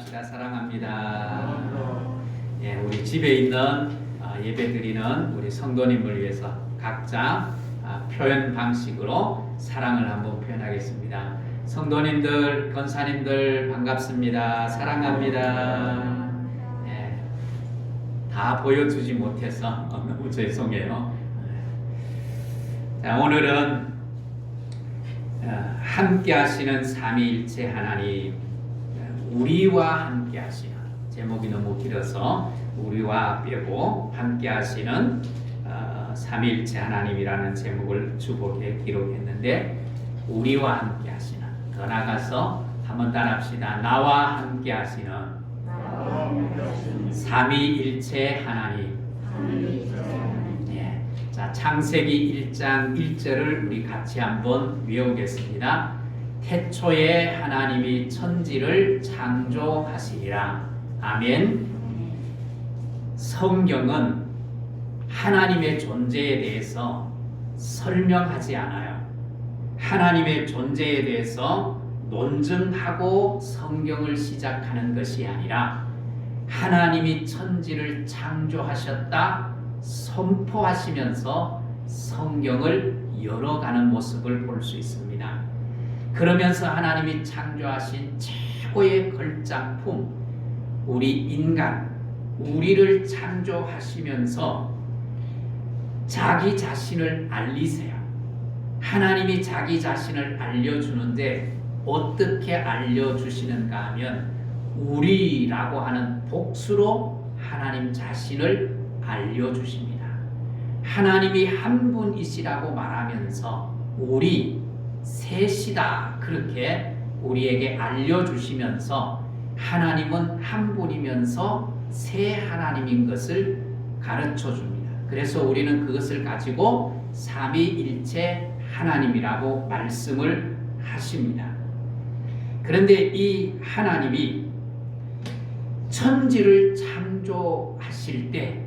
만납시다. 사랑합니다. 예, 우리 집에 있는 예배드리는 우리 성도님을 위해서 각자 표현 방식으로 사랑을 한번 표현하겠습니다. 성도님들, 권사님들 반갑습니다. 사랑합니다. 예, 다 보여주지 못해서 너무 죄송해요. 자, 오늘은 함께 하시는 삼위일체 하나님, 우리와 함께 하시는, 제목이 너무 길어서 우리와 빼고 함께 하시는 삼위일체 하나님이라는 제목을 주보기에 기록했는데, 우리와 함께 하시는, 더 나아가서 한번 따라합시다. 나와 함께 하시는 삼위일체 하나님. 자, 창세기 1장 1절을 우리 같이 한번 외우겠습니다. 태초에 하나님이 천지를 창조하시리라. 아멘. 성경은 하나님의 존재에 대해서 설명하지 않아요. 하나님의 존재에 대해서 논증하고 성경을 시작하는 것이 아니라 하나님이 천지를 창조하셨다 선포하시면서 성경을 열어가는 모습을 볼 수 있습니다. 그러면서 하나님이 창조하신 최고의 걸작품, 우리 인간, 우리를 창조하시면서 자기 자신을 알리세요. 하나님이 자기 자신을 알려주는데 어떻게 알려주시는가 하면 우리라고 하는 복수로 하나님 자신을 알려주십니다. 하나님이 한 분이시라고 말하면서 우리 셋이다 그렇게 우리에게 알려주시면서 하나님은 한 분이면서 세 하나님인 것을 가르쳐 줍니다. 그래서 우리는 그것을 가지고 삼위일체 하나님이라고 말씀을 하십니다. 그런데 이 하나님이 천지를 창조하실 때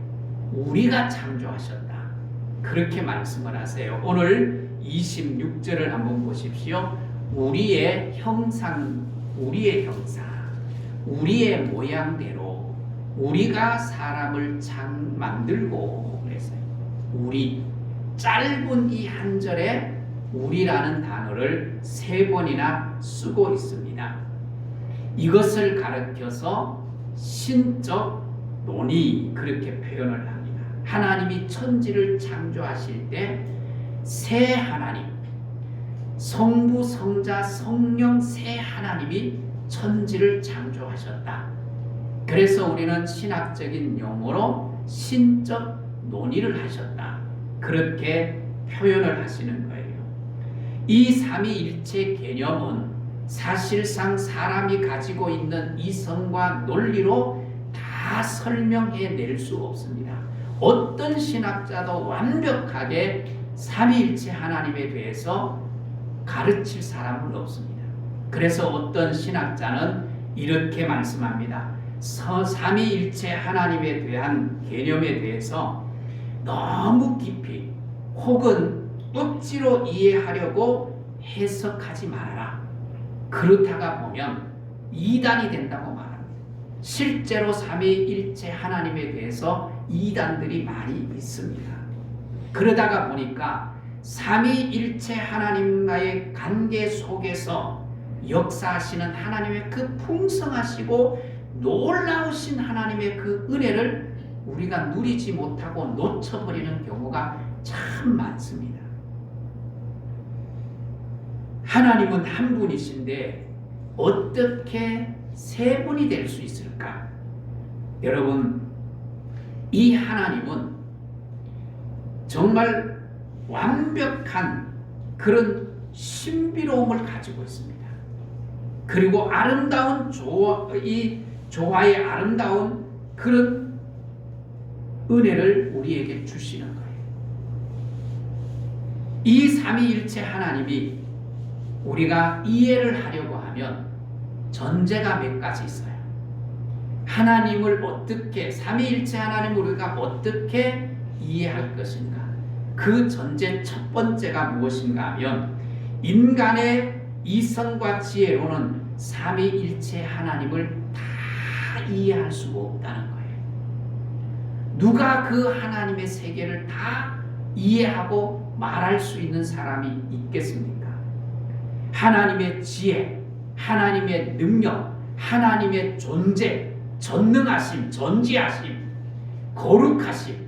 우리가 창조하셨다 그렇게 말씀을 하세요. 오늘 26절을 한번 보십시오. 우리의 형상, 우리의 모양대로 우리가 사람을 만들고 그랬어요. 우리, 짧은 이 한 절에 우리라는 단어를 3번이나 쓰고 있습니다. 이것을 가르쳐서 신적 논의 그렇게 표현을 합니다. 하나님이 천지를 창조하실 때 세 하나님, 성부, 성자, 성령 세 하나님이 천지를 창조하셨다. 그래서 우리는 신학적인 용어로 신적 논의를 하셨다. 그렇게 표현을 하시는 거예요. 이 삼위일체 개념은 사실상 사람이 가지고 있는 이성과 논리로 다 설명해낼 수 없습니다. 어떤 신학자도 완벽하게 삼위일체 하나님에 대해서 가르칠 사람은 없습니다. 그래서 어떤 신학자는 이렇게 말씀합니다. 삼위일체 하나님에 대한 개념에 대해서 너무 깊이 혹은 억지로 이해하려고 해석하지 말아라. 그렇다가 보면 이단이 된다고 말합니다. 실제로 삼위일체 하나님에 대해서 이단들이 많이 있습니다. 그러다가 보니까 삼위일체 하나님과의 관계 속에서 역사하시는 하나님의 그 풍성하시고 놀라우신 하나님의 그 은혜를 우리가 누리지 못하고 놓쳐버리는 경우가 참 많습니다. 하나님은 한 분이신데 어떻게 세 분이 될 수 있을까? 여러분, 이 하나님은 정말 완벽한 그런 신비로움을 가지고 있습니다. 그리고 아름다운 조화의 아름다운 그런 은혜를 우리에게 주시는 거예요. 이 삼위일체 하나님이 우리가 이해를 하려고 하면 전제가 몇 가지 있어요. 하나님을 어떻게, 삼위일체 하나님을 우리가 어떻게 이해할 것인가? 그 전제 첫 번째가 무엇인가 하면 인간의 이성과 지혜로는 삼위일체 하나님을 다 이해할 수가 없다는 거예요. 누가 그 하나님의 세계를 다 이해하고 말할 수 있는 사람이 있겠습니까? 하나님의 지혜, 하나님의 능력, 하나님의 존재, 전능하심, 전지하심, 거룩하심,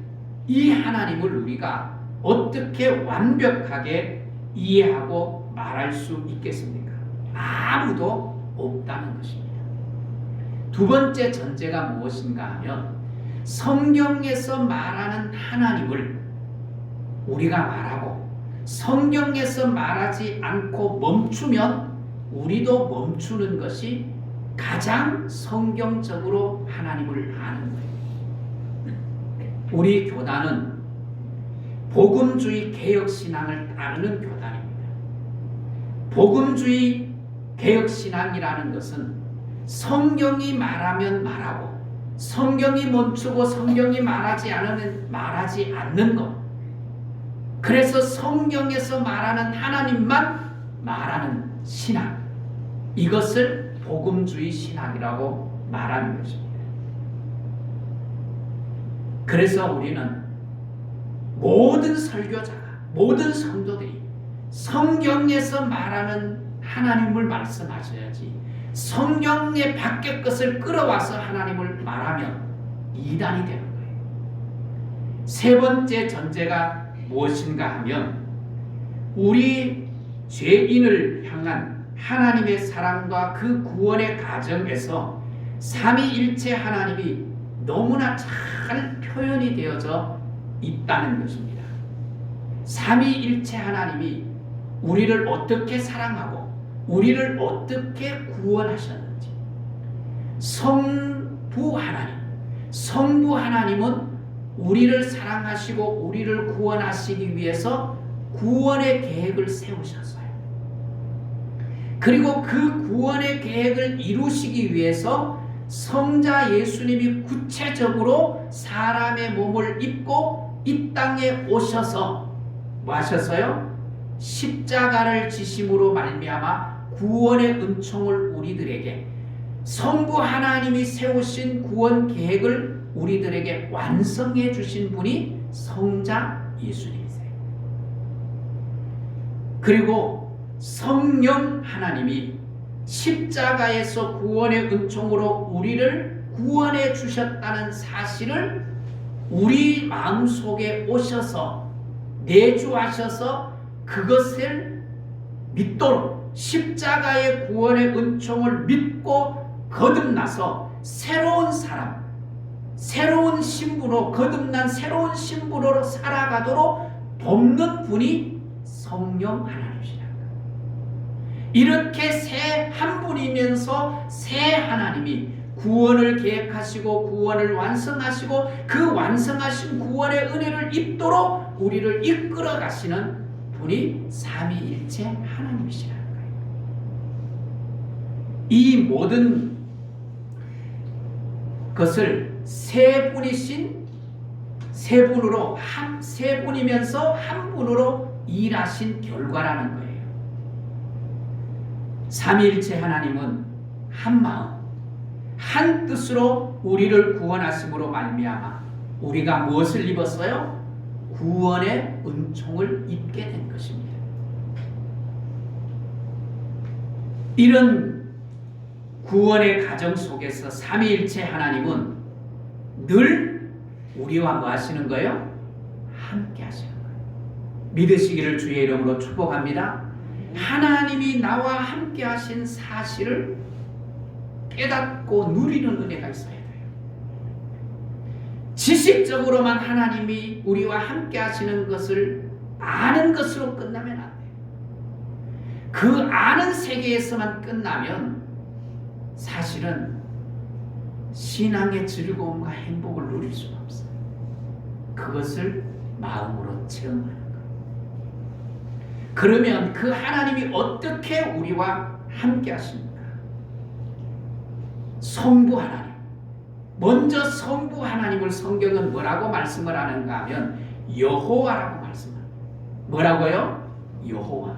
이 하나님을 우리가 어떻게 완벽하게 이해하고 말할 수 있겠습니까? 아무도 없다는 것입니다. 두 번째 전제가 무엇인가 하면 성경에서 말하는 하나님을 우리가 말하고 성경에서 말하지 않고 멈추면 우리도 멈추는 것이 가장 성경적으로 하나님을 아는 거예요. 우리 교단은 복음주의 개혁신앙을 따르는 교단입니다. 복음주의 개혁신앙이라는 것은 성경이 말하면 말하고 성경이 멈추고 성경이 말하지 않으면 말하지 않는 것. 그래서 성경에서 말하는 하나님만 말하는 신앙. 이것을 복음주의 신학이라고 말하는 것입니다. 그래서 우리는 모든 설교자가, 모든 성도들이 성경에서 말하는 하나님을 말씀하셔야지 성경의 밖의 것을 끌어와서 하나님을 말하면 이단이 되는 거예요. 세 번째 전제가 무엇인가 하면 우리 죄인을 향한 하나님의 사랑과 그 구원의 과정에서 삼위일체 하나님이 너무나 잘 표현이 되어져 있다는 것입니다. 삼위일체 하나님이 우리를 어떻게 사랑하고 우리를 어떻게 구원하셨는지. 성부 하나님은 우리를 사랑하시고 우리를 구원하시기 위해서 구원의 계획을 세우셨어요. 그리고 그 구원의 계획을 이루시기 위해서 성자 예수님이 구체적으로 사람의 몸을 입고 이 땅에 오셔서 뭐 하셨어요? 십자가를 지심으로 말미암아 구원의 은총을 우리들에게, 성부 하나님이 세우신 구원 계획을 우리들에게 완성해 주신 분이 성자 예수님이세요. 그리고 성령 하나님이 십자가에서 구원의 은총으로 우리를 구원해 주셨다는 사실을 우리 마음속에 오셔서 내주하셔서 그것을 믿도록, 십자가의 구원의 은총을 믿고 거듭나서 새로운 사람, 새로운 신부로, 거듭난 새로운 신부로 살아가도록 돕는 분이 성령 하나님이시다. 이렇게 새 한 분이면서 새 하나님이 구원을 계획하시고 구원을 완성하시고 그 완성하신 구원의 은혜를 입도록 우리를 이끌어 가시는 분이 삼위일체 하나님이시라는 거예요. 이 모든 것을 세 분이신, 세 분으로, 세 분이면서 한 분으로 일하신 결과라는 거예요. 삼위일체 하나님은 한 마음, 한 뜻으로 우리를 구원하심으로 말미암아 우리가 무엇을 입었어요? 구원의 은총을 입게 된 것입니다. 이런 구원의 과정 속에서 삼위일체 하나님은 늘 우리와 뭐 하시는 거예요? 함께 하시는 거예요. 믿으시기를 주의 이름으로 축복합니다. 하나님이 나와 함께 하신 사실을 깨닫고 누리는 은혜가 있어야 돼요. 지식적으로만 하나님이 우리와 함께 하시는 것을 아는 것으로 끝나면 안 돼요. 그 아는 세계에서만 끝나면 사실은 신앙의 즐거움과 행복을 누릴 수가 없어요. 그것을 마음으로 체험하는 거예요. 그러면 그 하나님이 어떻게 우리와 함께 하십니까? 성부 하나님. 먼저 성부 하나님을 성경은 뭐라고 말씀을 하는가 하면 여호와라고 말씀합니다. 뭐라고요? 여호와.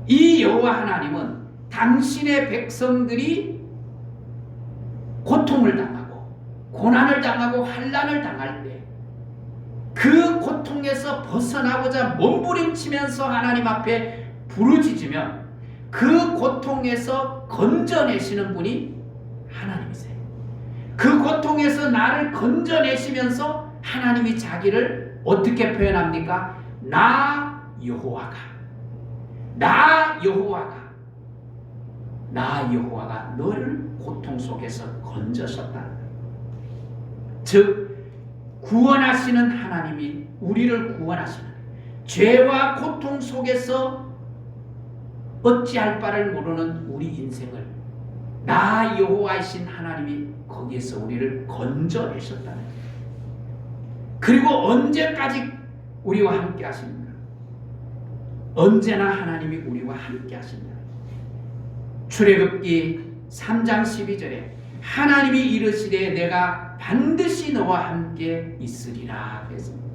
이 여호와 하나님은 당신의 백성들이 고통을 당하고 고난을 당하고 환난을 당할 때 그 고통에서 벗어나고자 몸부림치면서 하나님 앞에 부르짖으면 그 고통에서 건져내시는 분이 하나님이세요. 그 고통에서 나를 건져내시면서 하나님이 자기를 어떻게 표현합니까? 나 여호와가 너를 고통 속에서 건져셨다. 즉 구원하시는 하나님이 우리를 구원하시는, 죄와 고통 속에서 어찌할 바를 모르는 우리 인생을 나 여호와이신 하나님이 거기에서 우리를 건져내셨다는 거예요. 그리고 언제까지 우리와 함께 하십니까? 언제나 하나님이 우리와 함께 하신다. 출애굽기 3장 12절에 하나님이 이르시되 내가 반드시 너와 함께 있으리라 그랬습니다.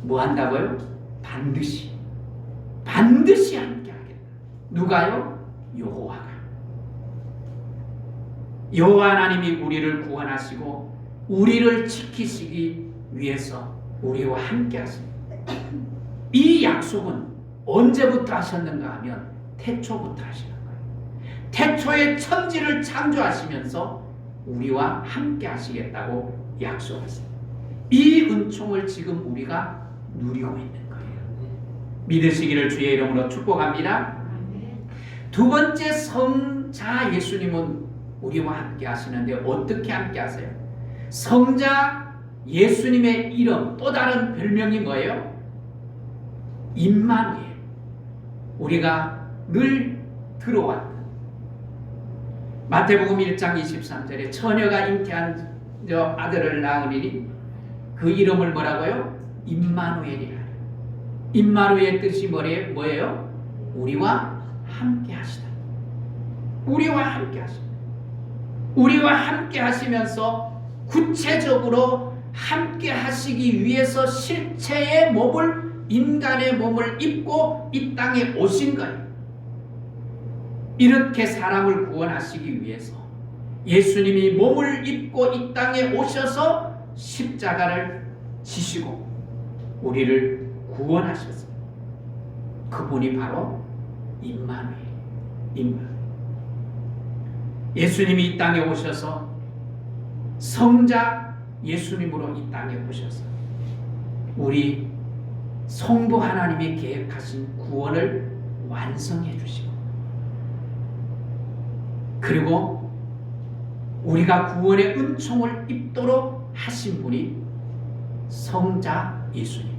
뭐 한다고요? 반드시 함께 하겠다. 누가요? 여호와가. 여호와 하나님이 우리를 구원하시고 우리를 지키시기 위해서 우리와 함께 하십니다. 이 약속은 언제부터 하셨는가 하면 태초부터 하시는 거예요. 태초에 천지를 창조하시면서 우리와 함께 하시겠다고 약속하십니다. 이 은총을 지금 우리가 누리고 있는 거예요. 믿으시기를 주의 이름으로 축복합니다. 두 번째, 성자 예수님은 우리와 함께 하시는데 어떻게 함께 하세요? 성자 예수님의 이름, 또 다른 별명이 뭐예요? 임마누엘. 우리가 늘 들어왔던 마태복음 1장 23절에 처녀가 잉태한 아들을 낳으리니 그 이름을 뭐라고요? 임마누엘이라. 임마누엘의 뜻이 뭐예요? 우리와 함께 하시다. 우리와 함께 하시다. 우리와 함께 하시면서 구체적으로 함께 하시기 위해서 실체의 몸을, 인간의 몸을 입고 이 땅에 오신 거예요. 이렇게 사람을 구원하시기 위해서 예수님이 몸을 입고 이 땅에 오셔서 십자가를 지시고 우리를 구원하셨습니다. 그분이 바로 임마누엘. 예수님이 이 땅에 오셔서 성자 예수님으로 이 땅에 오셔서 우리 성부 하나님이 계획하신 구원을 완성해 주시고, 그리고 우리가 구원의 은총을 입도록 하신 분이 성자 예수님.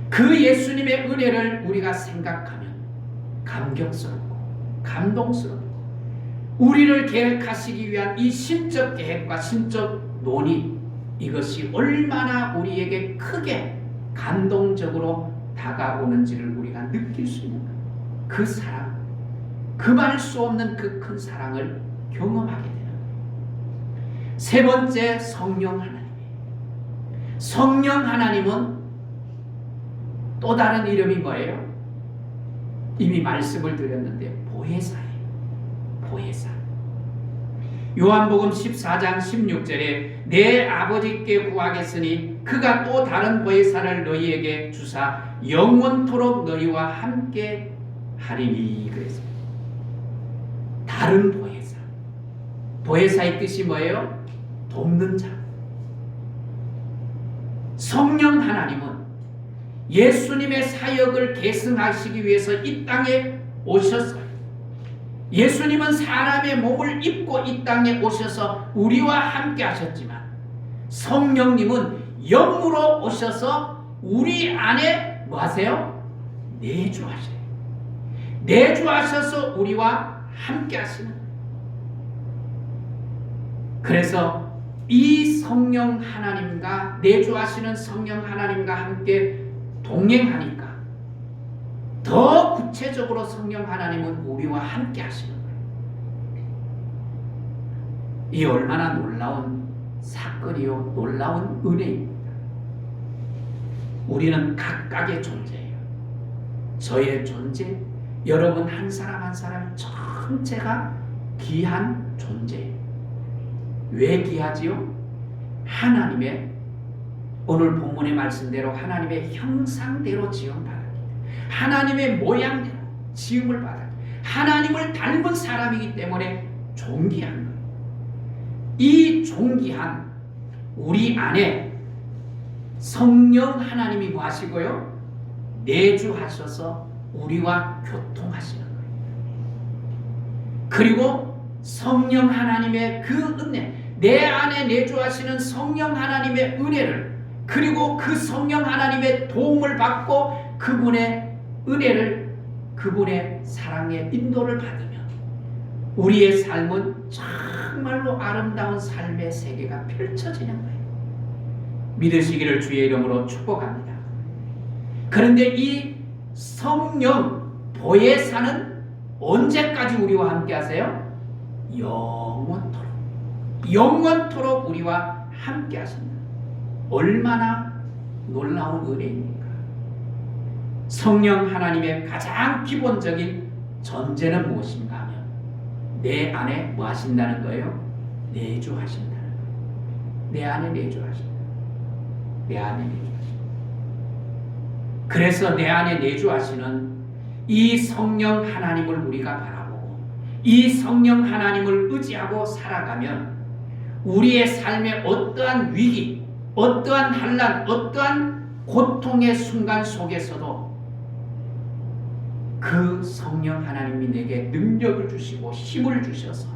그 예수님의 은혜를 우리가 생각하면 감격스럽고 감동스럽고, 우리를 계획하시기 위한 이 신적 계획과 신적 논의, 이것이 얼마나 우리에게 크게 감동적으로 다가오는지를 우리가 느낄 수 있는 거예요. 그 사랑, 금할 수 없는 그 큰 사랑을 경험하게 되는 거예요. 세 번째, 성령 하나님. 성령 하나님은 또 다른 이름이 뭐예요? 이미 말씀을 드렸는데 보혜사예요. 보혜사. 요한복음 14장 16절에 내 아버지께 구하겠으니 그가 또 다른 보혜사를 너희에게 주사 영원토록 너희와 함께 하리니 그랬습니다. 다른 보혜사. 보혜사의 뜻이 뭐예요? 돕는 자. 성령 하나님은 예수님의 사역을 계승하시기 위해서 이 땅에 오셨어요. 예수님은 사람의 몸을 입고 이 땅에 오셔서 우리와 함께 하셨지만, 성령님은 영으로 오셔서 우리 안에 뭐 하세요? 내주하셔요. 내주하셔서 우리와 함께 하시는. 그래서 이 성령 하나님과, 내주하시는 성령 하나님과 함께 동행하니까 더 구체적으로 성령 하나님은 우리와 함께 하시는 거예요. 이 얼마나 놀라운 사건이요, 놀라운 은혜입니다. 우리는 각각의 존재예요. 저의 존재, 여러분 한 사람 한 사람 전체가 귀한 존재예요. 왜 귀하지요? 하나님의 오늘 본문의 말씀대로 하나님의 형상대로 지음받았기 때문에, 하나님의 모양대로 지음을 받았기 때문에, 하나님을 닮은 사람이기 때문에 존귀한 거예요. 이 존귀한 우리 안에 성령 하나님이 뭐 하시고요? 내주하셔서 우리와 교통하시는 거예요. 그리고 성령 하나님의 그 은혜, 내 안에 내주하시는 성령 하나님의 은혜를, 그리고 그 성령 하나님의 도움을 받고 그분의 은혜를, 그분의 사랑의 인도를 받으면 우리의 삶은 정말로 아름다운 삶의 세계가 펼쳐지는 거예요. 믿으시기를 주의 이름으로 축복합니다. 그런데 이 성령 보혜사는 언제까지 우리와 함께 하세요? 영원토록. 영원토록 우리와 함께 하십니다. 얼마나 놀라운 은혜입니까? 성령 하나님의 가장 기본적인 전제는 무엇인가 하면 내 안에 뭐 하신다는 거예요? 내주하신다는 거예요. 내 안에 내주하신다. 내 안에 내주하신다. 그래서 내 안에 내주하시는 이 성령 하나님을 우리가 바라보고 이 성령 하나님을 의지하고 살아가면 우리의 삶의 어떠한 위기, 어떠한 환난, 어떠한 고통의 순간 속에서도 그 성령 하나님이 내게 능력을 주시고 힘을 주셔서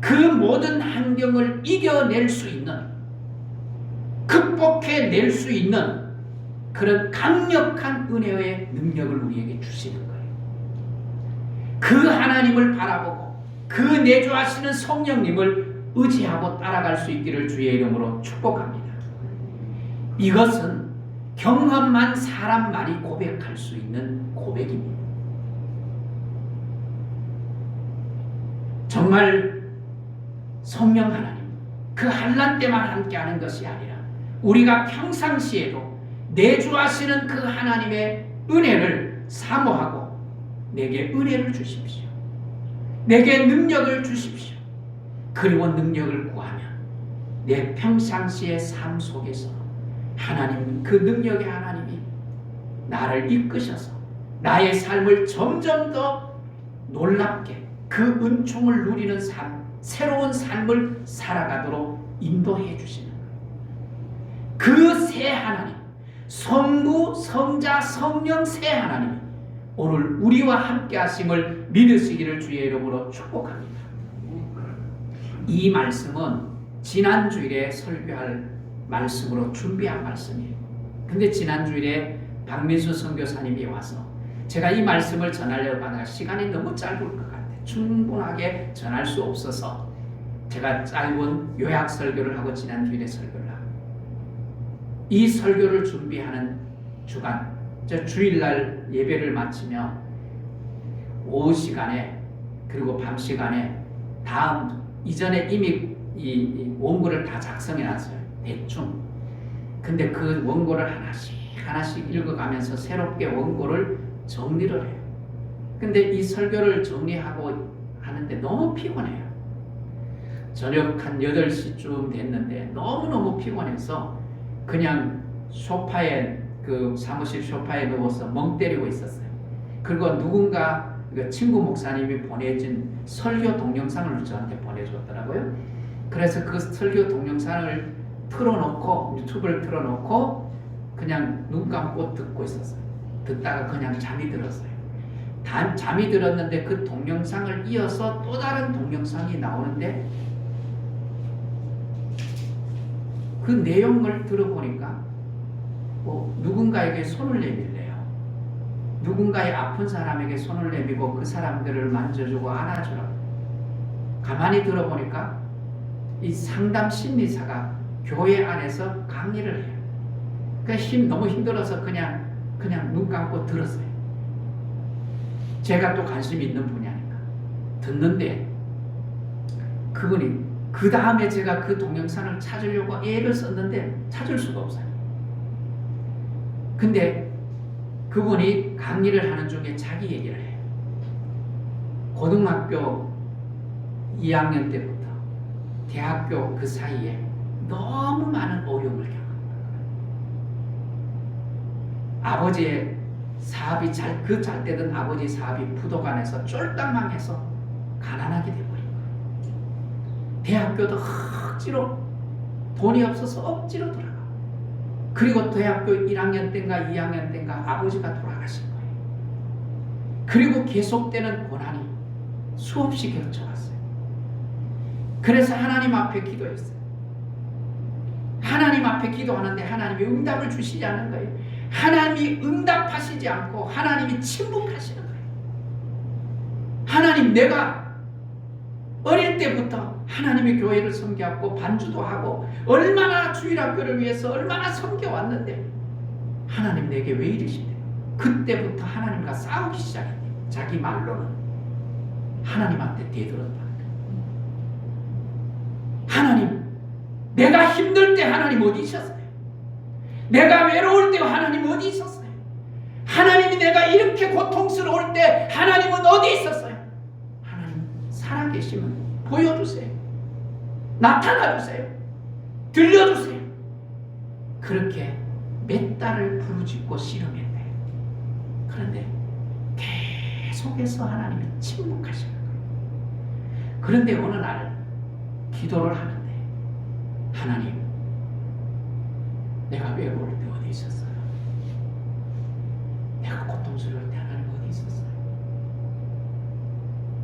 그 모든 환경을 이겨낼 수 있는, 극복해낼 수 있는 그런 강력한 은혜의 능력을 우리에게 주시는 거예요. 그 하나님을 바라보고 그 내주하시는 성령님을 의지하고 따라갈 수 있기를 주의 이름으로 축복합니다. 이것은 경험한 사람만이 고백할 수 있는 고백입니다. 정말 성령 하나님, 그 환난 때만 함께하는 것이 아니라 우리가 평상시에도 내주하시는 그 하나님의 은혜를 사모하고 내게 은혜를 주십시오. 내게 능력을 주십시오. 그리고 능력을 구하면 내 평상시의 삶 속에서 하나님, 그 능력의 하나님이 나를 이끄셔서 나의 삶을 점점 더 놀랍게 그 은총을 누리는 삶, 새로운 삶을 살아가도록 인도해 주시는 그 새 하나님, 성부, 성자, 성령 새 하나님, 오늘 우리와 함께 하심을 믿으시기를 주의 이름으로 축복합니다. 이 말씀은 지난주일에 설교할 말씀으로 준비한 말씀이에요. 근데 지난주일에 박민수 선교사님이 와서 제가 이 말씀을 전하려고 하다가 시간이 너무 짧을 것 같아요. 충분하게 전할 수 없어서 제가 짧은 요약 설교를 하고 지난주일에 설교를 하고, 이 설교를 준비하는 주간, 주일날 예배를 마치며 오후 시간에 그리고 밤 시간에 다음 이전에 이미 이 원고를 다 작성해 놨어요. 대충. 근데 그 원고를 하나씩 읽어가면서 새롭게 원고를 정리를 해요. 근데 이 설교를 정리하고 하는데 너무 피곤해요. 저녁 한 8시쯤 됐는데 너무너무 피곤해서 그냥 소파에, 그 사무실 소파에 누워서 멍 때리고 있었어요. 그리고 누군가 친구 목사님이 보내준 설교 동영상을 저한테 보내줬더라고요. 그래서 그 설교 동영상을 틀어놓고, 유튜브를 틀어놓고 그냥 눈 감고 듣고 있었어요. 듣다가 그냥 잠이 들었어요. 잠이 들었는데 그 동영상을 이어서 또 다른 동영상이 나오는데 그 내용을 들어보니까 누군가에게 손을 내밀래요. 누군가의 아픈 사람에게 손을 내밀고 그 사람들을 만져주고 안아주라고. 가만히 들어보니까 이 상담 심리사가 교회 안에서 강의를 해요. 그러니까 너무 힘들어서 그냥 눈 감고 들었어요. 제가 또 관심이 있는 분야니까 듣는데, 그분이 그 다음에 제가 그 동영상을 찾으려고 애를 썼는데 찾을 수가 없어요. 근데 그분이 강의를 하는 중에 자기 얘기를 해요. 고등학교 2학년 때부터 대학교 그 사이에 너무 많은 어려움을 겪었다. 아버지의 사업이 잘 되던 아버지의 사업이 부도간에서 쫄딱 망해서 가난하게 돼버린 거예요. 대학교도 억지로 돈이 없어서 억지로 돌아가. 그리고 대학교 1학년 때인가 2학년 때인가 아버지가 돌아가신 거예요. 그리고 계속되는 고난이 수없이 겹쳐왔어요. 그래서 하나님 앞에 기도했어요. 하나님 앞에 기도하는데 하나님이 응답을 주시지 않는 거예요. 하나님이 응답하시지 않고 하나님이 침묵하시는 거예요. 하나님, 내가 어릴 때부터 하나님의 교회를 섬겨왔고 반주도 하고 얼마나 주일학교를 위해서 얼마나 섬겨왔는데 하나님 내게 왜 이러시대요? 그때부터 하나님과 싸우기 시작했대요. 자기 말로는 하나님한테 대들었다는 거예요. 하나님, 내가 힘들 때 하나님 어디 있었어요? 내가 외로울 때 하나님 어디 있었어요? 하나님이 내가 이렇게 고통스러울 때 하나님은 어디 있었어요? 하나님 살아계시면 보여주세요. 나타나주세요. 들려주세요. 그렇게 몇 달을 부르짖고 씨름했대요. 그런데 계속해서 하나님이 침묵하시는 거예요. 그런데 어느 날 기도를 하는데 하나님, 내가 외로울 때 어디 있었어요? 내가 고통스러울 때 하나님 어디 있었어요?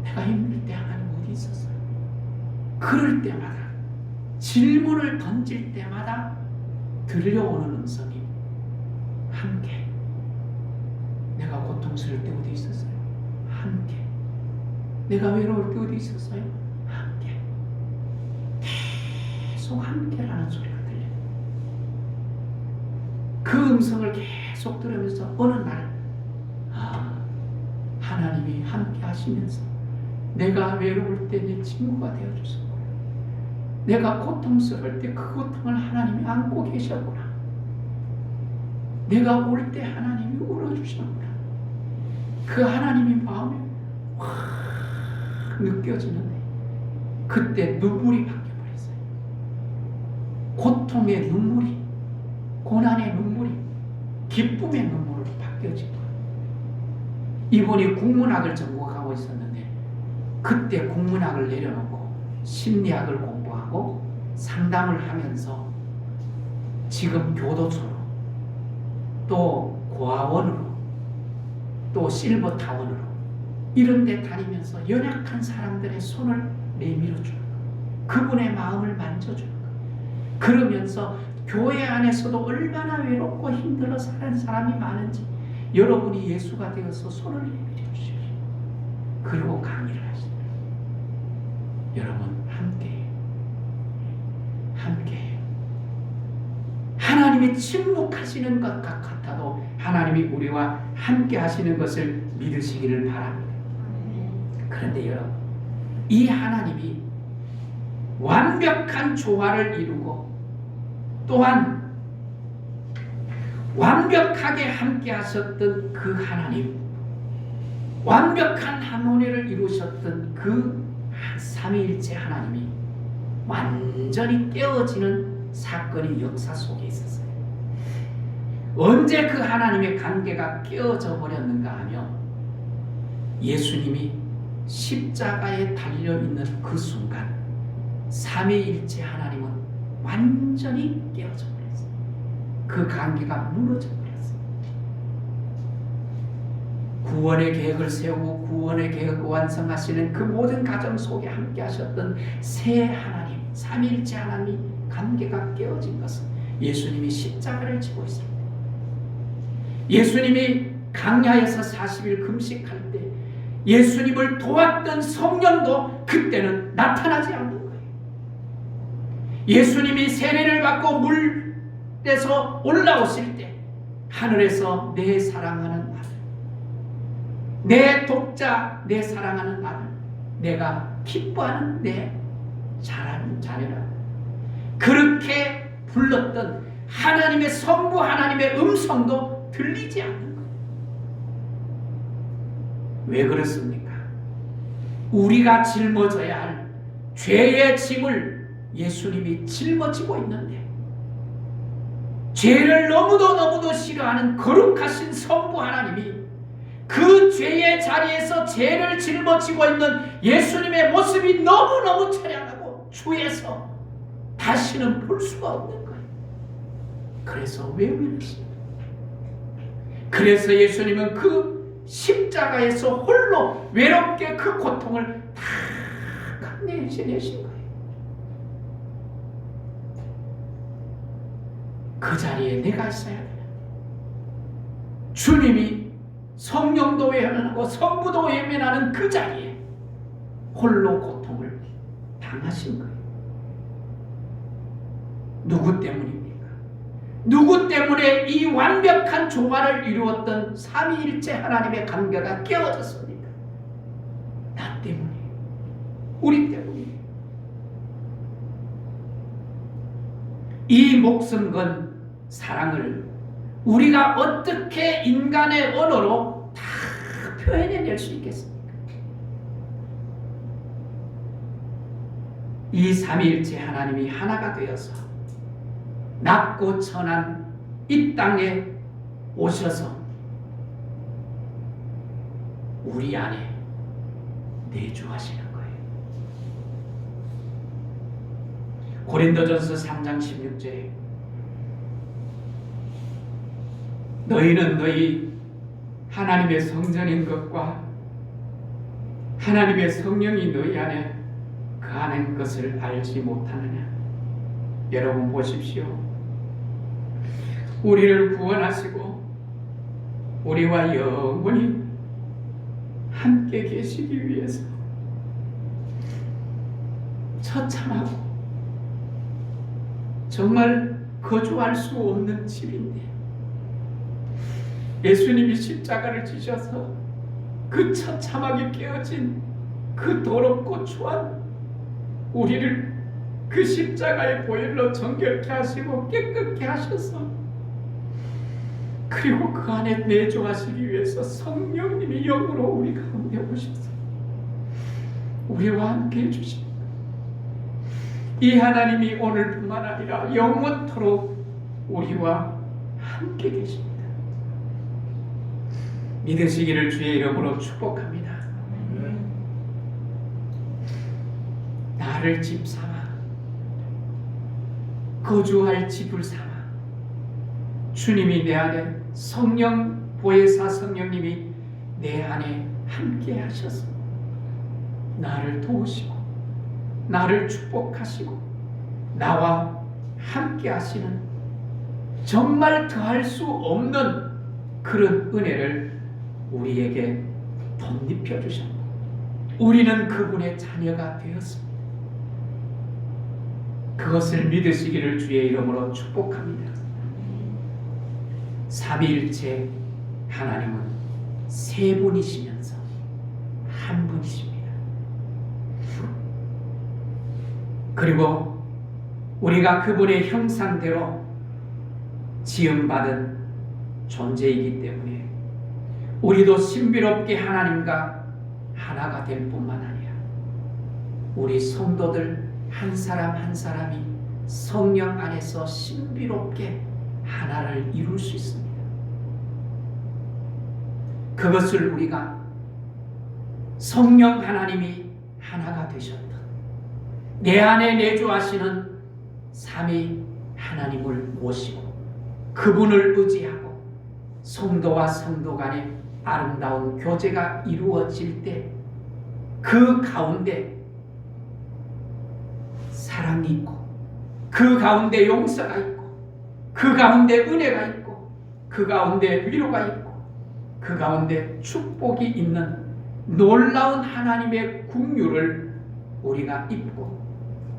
내가 힘들 때 하나님 어디 있었어요? 그럴 때마다 질문을 던질 때마다 들려오는 음성이 함께. 내가 고통스러울 때 어디 있었어요? 함께. 내가 외로울 때 어디 있었어요? 함께. 계속 함께라는 소리가 들려요. 그 음성을 계속 들으면서 어느 날 하나님이 함께 하시면서 내가 외로울 때 내 친구가 되어주셨구나. 내가 고통스러울 때 그 고통을 하나님이 안고 계셨구나. 내가 울 때 하나님이 울어주셨구나. 그 하나님의 마음이 확 느껴지는데 그때 눈물이 바뀌어버렸어요. 고통의 눈물이, 고난의 눈물이 기쁨의 눈물로 바뀌어진 거예요. 이분이 국문학을 전공하고 있었는데 그때 국문학을 내려놓고 심리학을 공부하고 상담을 하면서 지금 교도소로 또 고아원으로 또 실버타운으로 이런 데 다니면서 연약한 사람들의 손을 내밀어 주는 거예요. 그분의 마음을 만져주는 거예요. 그러면서 교회 안에서도 얼마나 외롭고 힘들어 사는 사람이 많은지 여러분이 예수가 되어서 손을 내밀어 주십시오. 그리고 강의를 하시는 거예요. 여러분 함께 하나님이 침묵하시는 것 같아도 하나님이 우리와 함께 하시는 것을 믿으시기를 바랍니다. 그런데 여러분, 이 하나님이 완벽한 조화를 이루고 또한 완벽하게 함께 하셨던 그 하나님, 완벽한 하모니를 이루셨던 그 삼위일체 하나님이 완전히 깨어지는 사건이 역사 속에 있었어요. 언제 그 하나님의 관계가 깨어져 버렸는가 하면 예수님이 십자가에 달려있는 그 순간 삼위일체 하나님은 완전히 깨어져 버렸어요. 그 관계가 무너져 버렸어요. 구원의 계획을 세우고 구원의 계획을 완성하시는 그 모든 과정 속에 함께 하셨던 새 하나님, 삼위일체 하나님이 관계가 깨어진 것은 예수님이 십자가를 지고 있습니다. 예수님이 강야에서 40일 금식할 때 예수님을 도왔던 성령도 그때는 나타나지 않는 거예요. 예수님이 세례를 받고 물에서 올라오실 때 하늘에서 내 사랑하는 아들, 내 독자, 내 사랑하는 아들, 내가 기뻐하는 내 잘하는 자녀라, 그렇게 불렀던 하나님의 성부 하나님의 음성도 들리지 않는 거예요. 왜 그렇습니까? 우리가 짊어져야 할 죄의 짐을 예수님이 짊어지고 있는데, 죄를 너무도 싫어하는 거룩하신 성부 하나님이 그 죄의 자리에서 죄를 짊어지고 있는 예수님의 모습이 너무너무 처량하고 주에서 다시는 볼 수가 없는 거예요. 그래서 외면하십니다. 그래서 예수님은 그 십자가에서 홀로 외롭게 그 고통을 다 감내해내신 거예요. 그 자리에 내가 있어야 돼요. 주님이 성령도 외면하고 성부도 외면하는 그 자리에 홀로 고통을 당하신 거예요. 누구 때문입니까? 누구 때문에 이 완벽한 조화를 이루었던 삼위일체 하나님의 관계가 깨어졌습니까? 나 때문이에요. 우리 때문이에요. 이 목숨 건 사랑을 우리가 어떻게 인간의 언어로 다 표현해낼 수 있겠습니까? 이 삼위일체 하나님이 하나가 되어서 낮고 천한 이 땅에 오셔서 우리 안에 내주하시는 거예요. 고린도전서 3장 16절에 너희는 너희 하나님의 성전인 것과 하나님의 성령이 너희 안에 거하는 것을 알지 못하느냐. 여러분 보십시오. 우리를 구원하시고 우리와 영원히 함께 계시기 위해서 처참하고 정말 거주할 수 없는 집인데 예수님이 십자가를 지셔서 그 처참하게 깨어진 그 더럽고 추한 우리를 그 십자가의 보혈로 정결케 하시고 깨끗게 하셔서 그리고 그 안에 내주하시기 위해서 성령님이 영으로 우리 가운데 오셔서 우리와 함께 해주십니다. 이 하나님이 오늘뿐만 아니라 영원토록 우리와 함께 계십니다. 믿으시기를 주의 이름으로 축복합니다. 나를 집 삼아 거주할 집을 삼아 주님이 내 안에 성령 보혜사 성령님이 내 안에 함께 하셔서 나를 도우시고 나를 축복하시고 나와 함께 하시는 정말 더할 수 없는 그런 은혜를 우리에게 덧입혀 주셨고 우리는 그분의 자녀가 되었습니다. 그것을 믿으시기를 주의 이름으로 축복합니다. 삼위일체 하나님은 세 분이시면서 한 분이십니다. 그리고 우리가 그분의 형상대로 지음받은 존재이기 때문에 우리도 신비롭게 하나님과 하나가 될 뿐만 아니라 우리 성도들 한 사람 한 사람이 성령 안에서 신비롭게 하나를 이룰 수 있습니다. 그것을 우리가 성령 하나님이 하나가 되셨다. 내 안에 내주하시는 삼위 하나님을 모시고 그분을 의지하고 성도와 성도 간에 아름다운 교제가 이루어질 때 그 가운데 사랑이 있고 그 가운데 용서가 있고 그 가운데 은혜가 있고 그 가운데 위로가 있고 그 가운데 축복이 있는 놀라운 하나님의 긍휼을 우리가 입고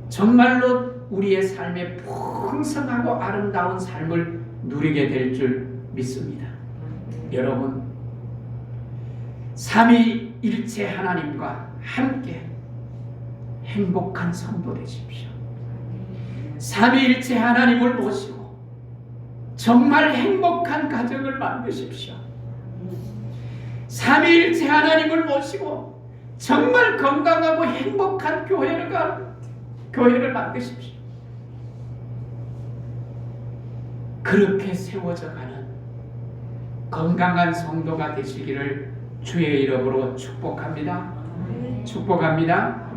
정말로 우리의 삶에 풍성하고 아름다운 삶을 누리게 될 줄 믿습니다. 여러분, 삼위일체 하나님과 함께 행복한 성도 되십시오. 삼위일체 하나님을 모시고 정말 행복한 가정을 만드십시오. 삼위일체 하나님을 모시고 정말 건강하고 행복한 교회가 교회를 만드십시오. 그렇게 세워져 가는 건강한 성도가 되시기를 주의 이름으로 축복합니다. 축복합니다.